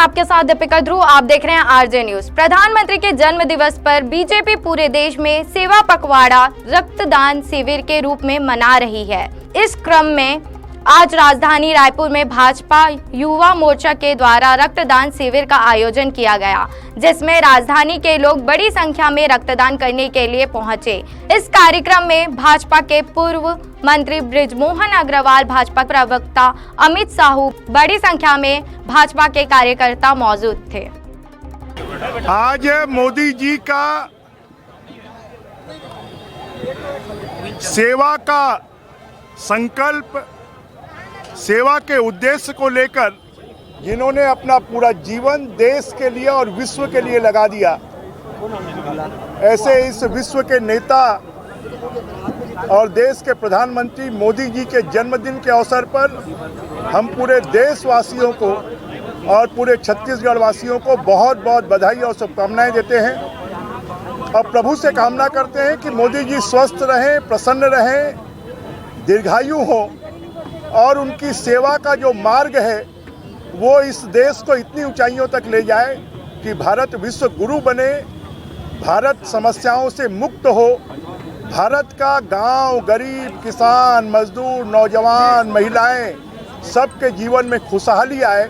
आपके साथ दीपिका ध्रुव। आप देख रहे हैं आरजे न्यूज। प्रधानमंत्री के जन्म दिवस पर बीजेपी पूरे देश में सेवा पखवाड़ा रक्तदान शिविर के रूप में मना रही है। इस क्रम में आज राजधानी रायपुर में भाजपा युवा मोर्चा के द्वारा रक्तदान शिविर का आयोजन किया गया, जिसमें राजधानी के लोग बड़ी संख्या में रक्तदान करने के लिए पहुंचे। इस कार्यक्रम में भाजपा के पूर्व मंत्री बृजमोहन अग्रवाल, भाजपा प्रवक्ता अमित साहू, बड़ी संख्या में भाजपा के कार्यकर्ता मौजूद थे। आज मोदी जी का सेवा का संकल्प, सेवा के उद्देश्य को लेकर जिन्होंने अपना पूरा जीवन देश के लिए और विश्व के लिए लगा दिया, ऐसे इस विश्व के नेता और देश के प्रधानमंत्री मोदी जी के जन्मदिन के अवसर पर हम पूरे देशवासियों को और पूरे छत्तीसगढ़ वासियों को बहुत बहुत बधाई और शुभकामनाएं देते हैं और प्रभु से कामना करते हैं कि मोदी जी स्वस्थ रहें, प्रसन्न रहें, दीर्घायु हों और उनकी सेवा का जो मार्ग है वो इस देश को इतनी ऊंचाइयों तक ले जाए कि भारत विश्व गुरु बने, भारत समस्याओं से मुक्त हो, भारत का गांव, गरीब, किसान, मजदूर, नौजवान, महिलाएं सबके जीवन में खुशहाली आए।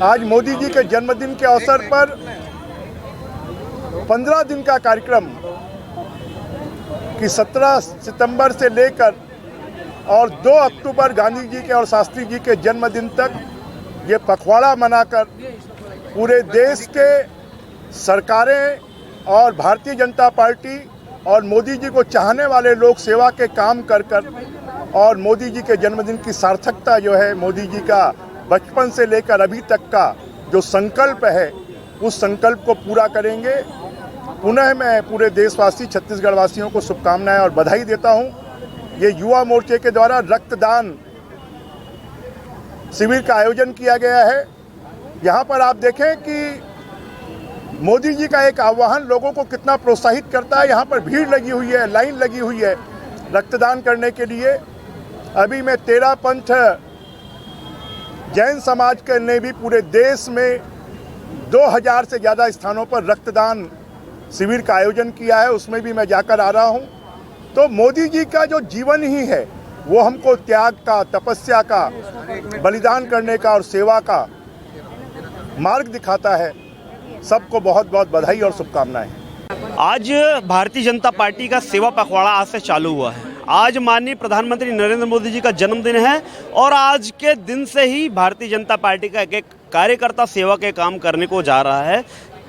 आज मोदी जी के जन्मदिन के अवसर पर 15 दिन का कार्यक्रम कि 17 सितंबर से लेकर और 2 अक्टूबर गांधी जी के और शास्त्री जी के जन्मदिन तक ये पखवाड़ा मनाकर पूरे देश के सरकारें और भारतीय जनता पार्टी और मोदी जी को चाहने वाले लोग सेवा के काम कर और मोदी जी के जन्मदिन की सार्थकता जो है, मोदी जी का बचपन से लेकर अभी तक का जो संकल्प है, उस संकल्प को पूरा करेंगे। पुनः मैं पूरे देशवासी छत्तीसगढ़ वासियों को शुभकामनाएं और बधाई देता हूं। ये युवा मोर्चे के द्वारा रक्तदान शिविर का आयोजन किया गया है। यहाँ पर आप देखें कि मोदी जी का एक आह्वान लोगों को कितना प्रोत्साहित करता है। यहाँ पर भीड़ लगी हुई है, लाइन लगी हुई है रक्तदान करने के लिए। अभी मैं 13 पंथ जैन समाज के ने भी पूरे देश में 2000 से ज़्यादा स्थानों पर रक्तदान शिविर का आयोजन किया है, उसमें भी मैं जाकर आ रहा हूँ। तो मोदी जी का जो जीवन ही है वो हमको त्याग का, तपस्या का, बलिदान करने का और सेवा का मार्ग दिखाता है। सबको बहुत बहुत बधाई और शुभकामनाएं। आज भारतीय जनता पार्टी का सेवा पखवाड़ा आज से चालू हुआ है। आज माननीय प्रधानमंत्री नरेंद्र मोदी जी का जन्मदिन है और आज के दिन से ही भारतीय जनता पार्टी का एक कार्यकर्ता सेवा के काम करने को जा रहा है।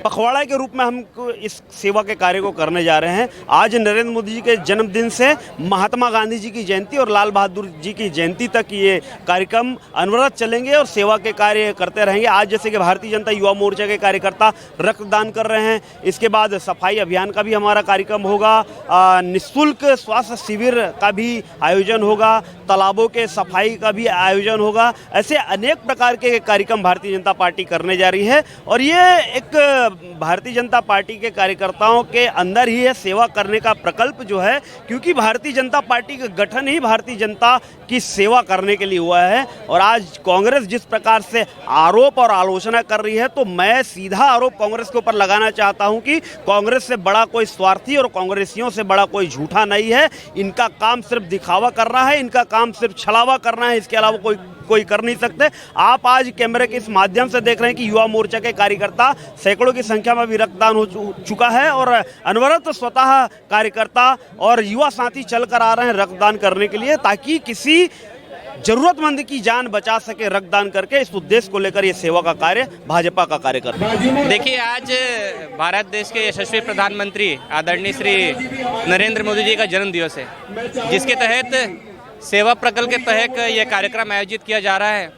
पखवाड़ा के रूप में हम इस सेवा के कार्य को करने जा रहे हैं। आज नरेंद्र मोदी जी के जन्मदिन से महात्मा गांधी जी की जयंती और लाल बहादुर जी की जयंती तक ये कार्यक्रम अनवरत चलेंगे और सेवा के कार्य करते रहेंगे। आज जैसे कि भारतीय जनता युवा मोर्चा के कार्यकर्ता रक्तदान कर रहे हैं, इसके बाद सफाई अभियान का भी हमारा कार्यक्रम होगा, निःशुल्क स्वास्थ्य शिविर का भी आयोजन होगा, तालाबों के सफाई का भी आयोजन होगा। ऐसे अनेक प्रकार के कार्यक्रम भारतीय जनता पार्टी करने जा रही है और ये एक भारतीय जनता पार्टी के कार्यकर्ताओं के अंदर ही है सेवा करने का प्रकल्प जो है, क्योंकि भारतीय जनता पार्टी का गठन ही भारतीय जनता की सेवा करने के लिए हुआ है। और आज कांग्रेस जिस प्रकार से आरोप और आलोचना कर रही है, तो मैं सीधा आरोप कांग्रेस के ऊपर लगाना चाहता हूं कि कांग्रेस से बड़ा कोई स्वार्थी और कांग्रेसियों से बड़ा कोई झूठा नहीं है। इनका काम सिर्फ दिखावा करना है, इनका काम सिर्फ छलावा करना है, इसके अलावा कोई कर नहीं सकते। आप आज कैमरे के इस माध्यम से देख रहे हैं कि युवा मोर्चा के कार्यकर्ता सैकड़ों की संख्या में भी रक्तदान हो चुका है और अनवरत स्वतः कार्यकर्ता और युवा साथी चलकर आ रहे हैं रक्तदान करने के लिए, ताकि किसी जरूरतमंद की जान बचा सके रक्तदान करके। इस उद्देश्य को लेकर ये सेवा का कार्य भाजपा का कार्य कर रहा है। देखिए, आज भारत देश के यशस्वी प्रधानमंत्री आदरणीय श्री नरेंद्र मोदी जी का जन्म दिवस है, जिसके तहत सेवा प्रकल्प के तहत यह कार्यक्रम आयोजित किया जा रहा है।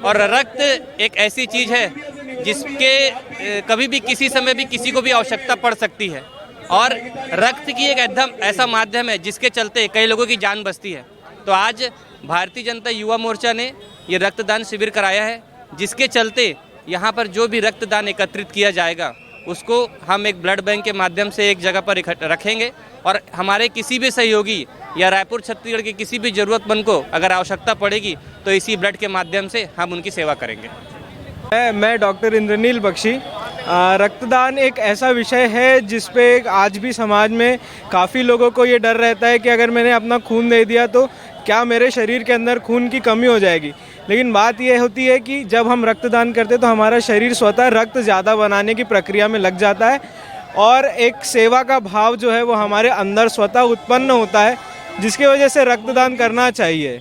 और रक्त एक ऐसी चीज़ है जिसके कभी भी किसी समय भी किसी को भी आवश्यकता पड़ सकती है और रक्त की एक एकदम ऐसा माध्यम है जिसके चलते कई लोगों की जान बचती है। तो आज भारतीय जनता युवा मोर्चा ने ये रक्तदान शिविर कराया है, जिसके चलते यहाँ पर जो भी रक्तदान एकत्रित किया जाएगा उसको हम एक ब्लड बैंक के माध्यम से एक जगह पर रखेंगे और हमारे किसी भी सहयोगी या रायपुर छत्तीसगढ़ के किसी भी ज़रूरतमंद को अगर आवश्यकता पड़ेगी तो इसी ब्लड के माध्यम से हम उनकी सेवा करेंगे। मैं डॉक्टर इंद्रनील बख्शी। रक्तदान एक ऐसा विषय है जिस पे आज भी समाज में काफ़ी लोगों को ये डर रहता है कि अगर मैंने अपना खून दे दिया तो क्या मेरे शरीर के अंदर खून की कमी हो जाएगी। लेकिन बात यह होती है कि जब हम रक्तदान करते हैं तो हमारा शरीर स्वतः रक्त ज़्यादा बनाने की प्रक्रिया में लग जाता है और एक सेवा का भाव जो है वो हमारे अंदर स्वतः उत्पन्न होता है, जिसकी वजह से रक्तदान करना चाहिए।